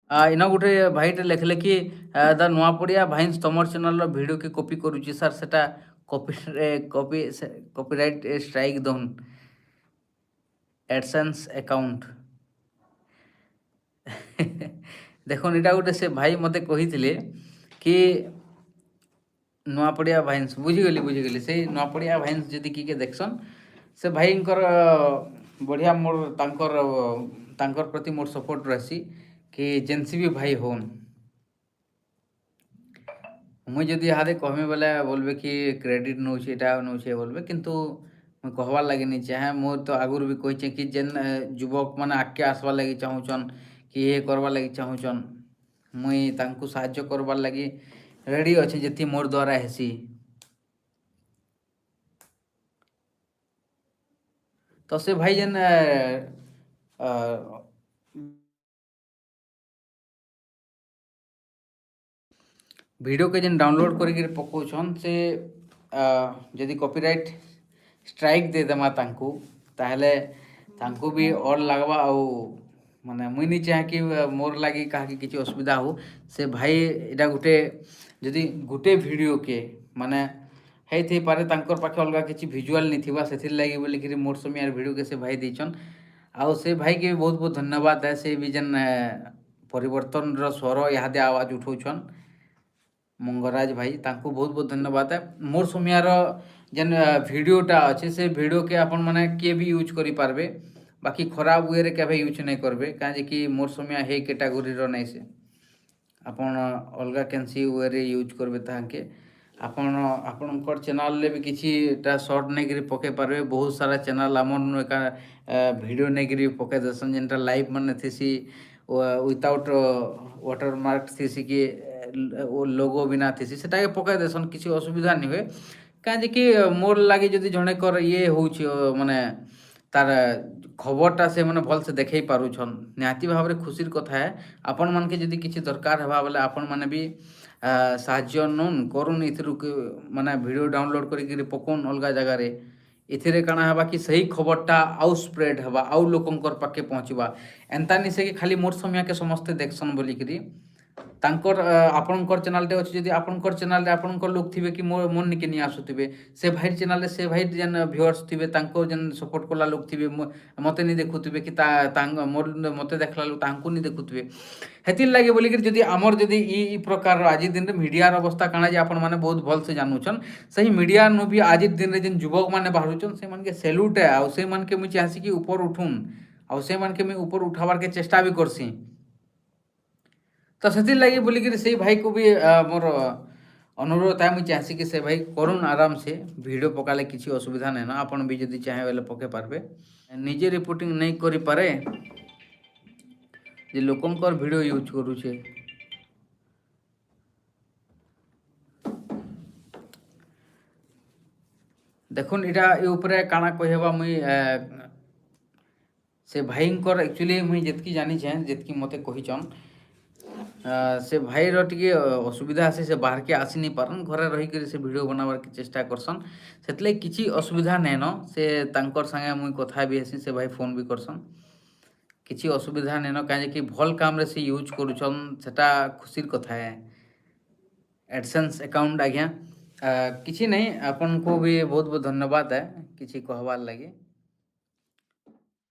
ଇନ ଗୋଟେ ଭାଇଟେ ଲେଖିଲେ କି ଦ ନୂଆପଡ଼ିଆ ଭାଇନ୍ସ ତମର ଚ୍ୟାନେଲ୍ର ଭିଡ଼ିଓ କି କପି କରୁଛି ସାର୍, ସେଟା କପିରାଇଟ୍ ଷ୍ଟ୍ରାଇକ୍ ଦଉନ୍ AdSense ଆକାଉଣ୍ଟ। ଦେଖୁନ୍ ଏଇଟା ଗୋଟେ ସେ ଭାଇ ମୋତେ କହିଥିଲେ କି ନୂଆପଡ଼ିଆ ଭାଇନ୍ସ, ବୁଝିଗଲି ସେଇ ନୂଆପଡ଼ିଆ ଭାଇନ୍ସ ଯଦି କିଏ ଦେଖସନ୍ ସେ ଭାଇଙ୍କର ବଢ଼ିଆ ମୋର୍ ତାଙ୍କର ପ୍ରତି ମୋର୍ ସପୋର୍ଟ ରହିସି कि जेनसी भी भाई होन। मुई जदि इहादे कहमी बेले बोलबे कि क्रेडिट नौछे एटा नौछे बोलबे, किंतु मुई कहबार लगे नहीं चाहे। मोर तो आगुर भी कहीचे कि जेन युवक मैंने आगे आसबार लगी चाहूचन कि ये करबार लगी चाहूचन, मुई तांकु साहाय्य करबार लगी रेडी अच्छे जेति मोर द्वारा हेसी। तो से भाई जेन वीडियो के जेन डाउनलोड करके पकाउछन से जदि कॉपीराइट स्ट्राइक दे देमा तांकु, ताहले तांकु भी और लगवा। आउ माने मुई नहीं चाहे कि मोर लगी कहा किसी असुविधा हो। से भाई एटा गुटे जदि गुटे वीडियो के माने है थी पारे तांकर पाखे अलगा किसी विजुअल नहीं थिबा, सेथिर लगी बोली कि मोर समियार वीडियो के से भाई देछन। आउ से भाई के बहुत बहुत धन्यवाद है। से भी जेन परिवर्तन रो स्वर इहादे आवाज उठाउछन मंगराज भाई, तांको बहुत बहुत धन्यवाद है। मोर समियार जेन वीडियोटा अच्छे से वीडियो के आपण माने किए भी यूज करि पारबे, बाकी खराब वे रे केबे यूज नहीं करबे, काजे कि मोर समिया हे कैटेगरी रो नहीं से आपण अलगा केनसी वे रे यूज करबे तांके आपण आपणकर चैनल ले भी किछिटा शॉर्ट नहीं करी पके पारबे। बहुत सारा चैनल आमन का वीडियो नहीं करी पके दसन, जेनटा लाइव माने थेसी विदाउट वाटरमार्क थेसी कि लोगो बिना थेसी सेटा के पके देसन, किसी असुविधा नहीं हुए। कहीं कि मोर लगे जदि जड़े कर ये हूँ माने तार खबरटा से मैंने भल से देखई पारुछन, निहाती भाव में खुशीर कथा है। आपण मान के जदि किसी दरकार हेबा बोले आपण माने भी साहाय्य नून करूँ इथिरु माने वीडियो डाउनलोड करी पकोन अलगा जगह रे। इथिरे काଣା हेबा कि सही खबरटा आउ स्प्रेड हेबा, आउ लोकंकर पाके पहुँचवा। एंता नहीं से कि खाली मोर समिया के समस्ते देखसन बोलिकी तांकर आपणकर चैनलटे अच्छे जदि आपणकर चैनल रे आपणकर लोक थिबे कि मोर निके नहीं आसुथिबे, से भाई चैनल रे से भाई जेन व्यूअर्स थिबे तांको जेन सपोर्ट कला लोक थिबे मते नहीं देखुथिबे कि मोर मते देखला लोक तांको नहीं देखुथिबे। हेतिर लागे बोलिकी जदि आमर जदि ई प्रकार आज दिन रे मीडियार अवस्था काଣା जे आपण माने बहुत भल से जानूछन, सही मीडिया नु भी आज दिन रे जेन युवक माने बाहरुछन से मन के सैल्यूट है। आउ से मन के मुई चाहसी कि ऊपर उठून, आउ से मन के मुई ऊपर उठाबार के चेष्टा भी करसी। तो से लगी बोलिकी से भाई को भी मोर अनुरोध है, मुझे चाहसी कि से भाई करूँ आराम से वीडियो पकाले किसी असुविधा नहीं ना। आपन भी जदि चाहे बोले पके पारबे, निजे रिपोर्टिंग नहीं करि पारे जे लोकंकर वीडियो यूज करूछे। देखुन इटा ए ऊपर काଣା कहबा मुई से भाईंकर एक्चुअली मुई जितकी जानी छे जितकी मते कहिचन से भाई टे असुविधा आसे, से बाहर के आसी नहीं पारन, घरे रही से वीडियो बनाबार के चेष्टा करसन। से किसी असुविधा नहीं न, से तांकर संगे मुई कथा भी हेसी, से भाई फोन भी करसन, किसी असुविधा नहीं न। कहीं कि भल काम रे से यूज करुछन सेटा खुशीर कथा है। एडसेंस अकाउंट आज्ञा किसी नहीं, आपन को भी बहुत बहुत धन्यवाद है किसी कहबार लगे।